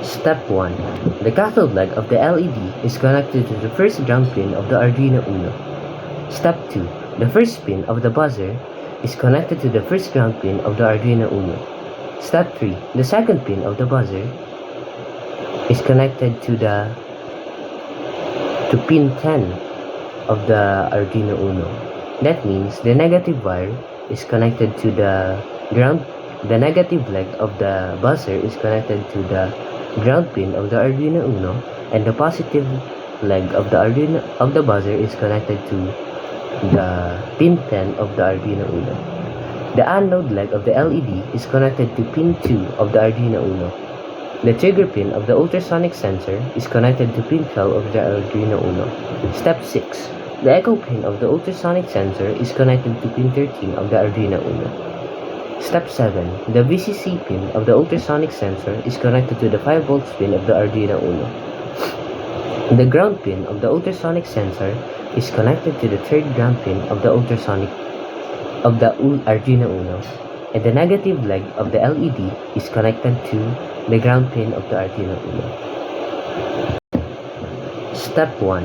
Step 1. The cathode leg of the LED is connected to the first ground pin of the Arduino Uno. Step 2. The first pin of the buzzer is connected to the first ground pin of the Arduino Uno. Step 3. The second pin of the buzzer is connected to pin 10 of the Arduino Uno. That means the negative wire is connected to the ground. The negative leg of the buzzer is connected to the ground pin of the Arduino Uno, and the positive leg of the buzzer is connected to the pin 10 of the Arduino Uno. The anode leg of the LED is connected to pin 2 of the Arduino Uno. The trigger pin of the ultrasonic sensor is connected to pin 12 of the Arduino Uno. Step 6. The echo pin of the ultrasonic sensor is connected to pin 13 of the Arduino Uno. Step 7. The VCC pin of the ultrasonic sensor is connected to the 5V pin of the Arduino Uno. The ground pin of the ultrasonic sensor is connected to the third ground pin of the Arduino Uno, and the negative leg of the LED is connected to the ground pin of the Arduino Uno. Step 1.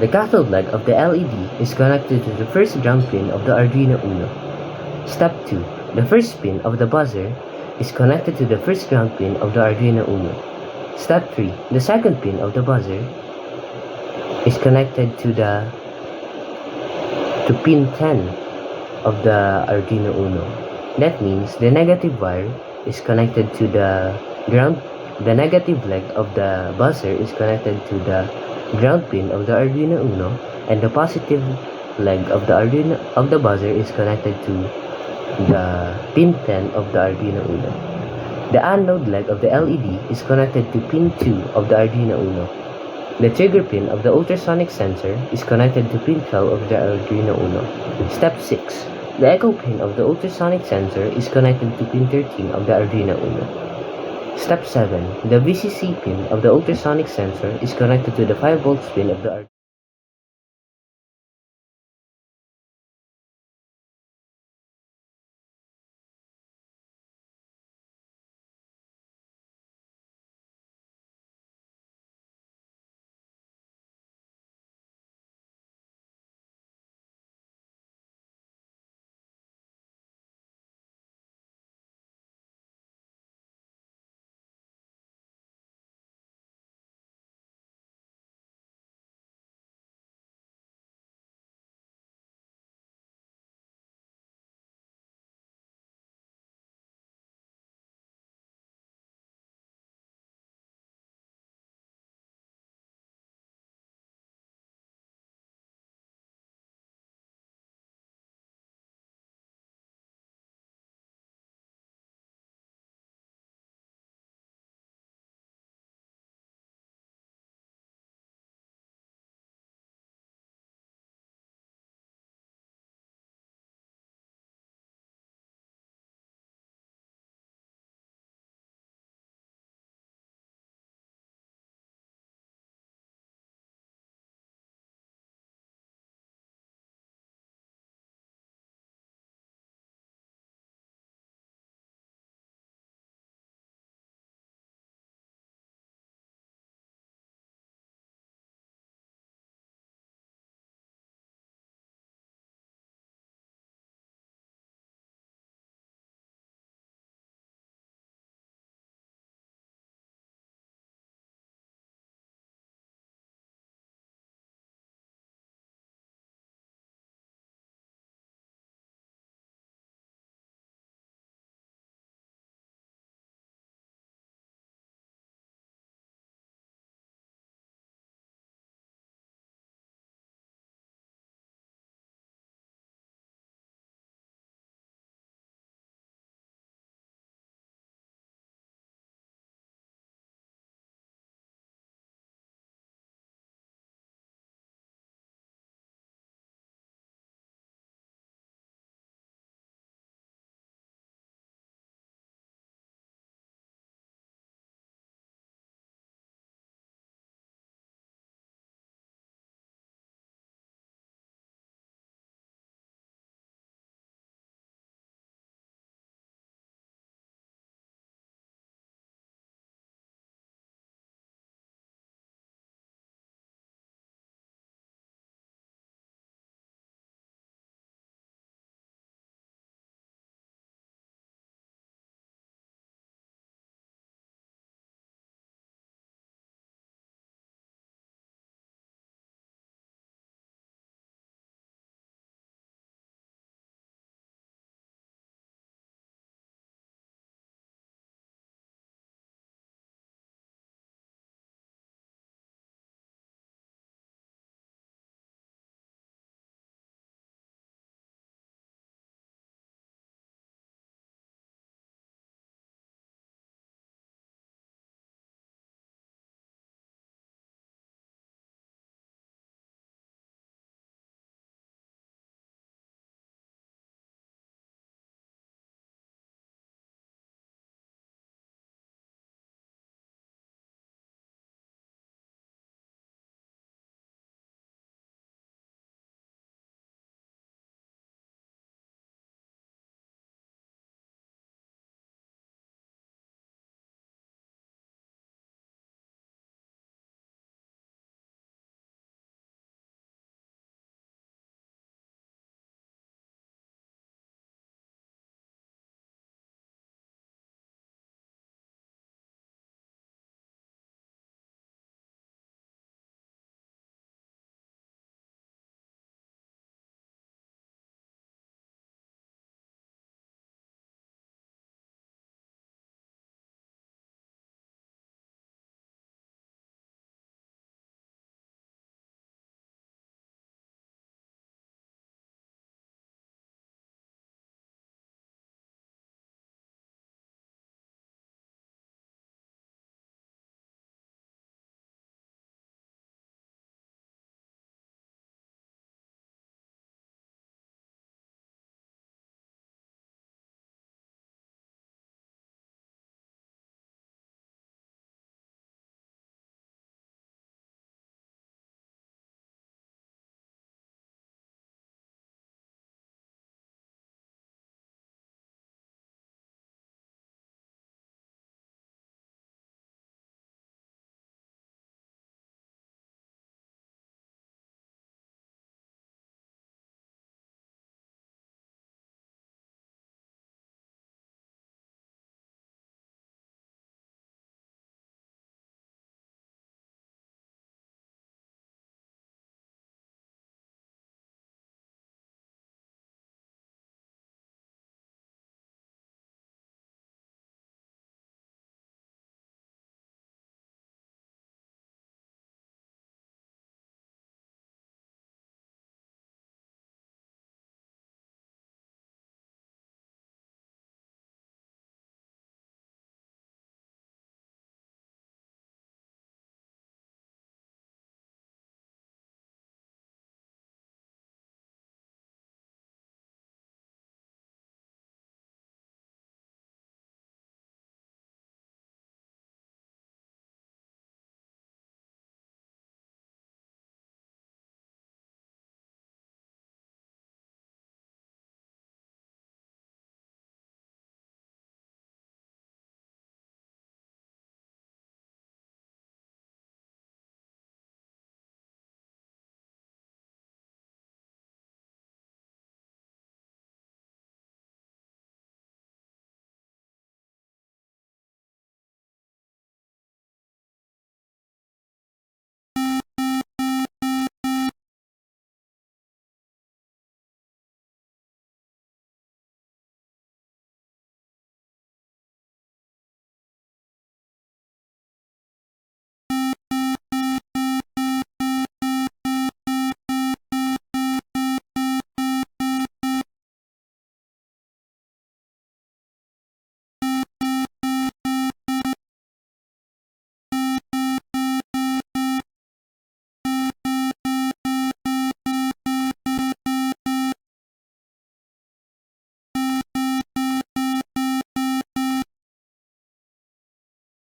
The cathode leg of the LED is connected to the first ground pin of the Arduino Uno. Step 2. The first pin of the buzzer is connected to the first ground pin of the Arduino Uno. Step 3. The second pin of the buzzer is connected to pin 10 of the Arduino Uno. That means the negative wire is connected to the ground. The negative leg of the buzzer is connected to the ground pin of the Arduino Uno, and the positive leg of the buzzer is connected to the pin 10 of the Arduino Uno. The anode leg of the LED is connected to pin 2 of the Arduino Uno. The trigger pin of the ultrasonic sensor is connected to pin 12 of the Arduino Uno. Step 6. The echo pin of the ultrasonic sensor is connected to pin 13 of the Arduino Uno. Step 7. The VCC pin of the ultrasonic sensor is connected to the 5V pin of the Arduino.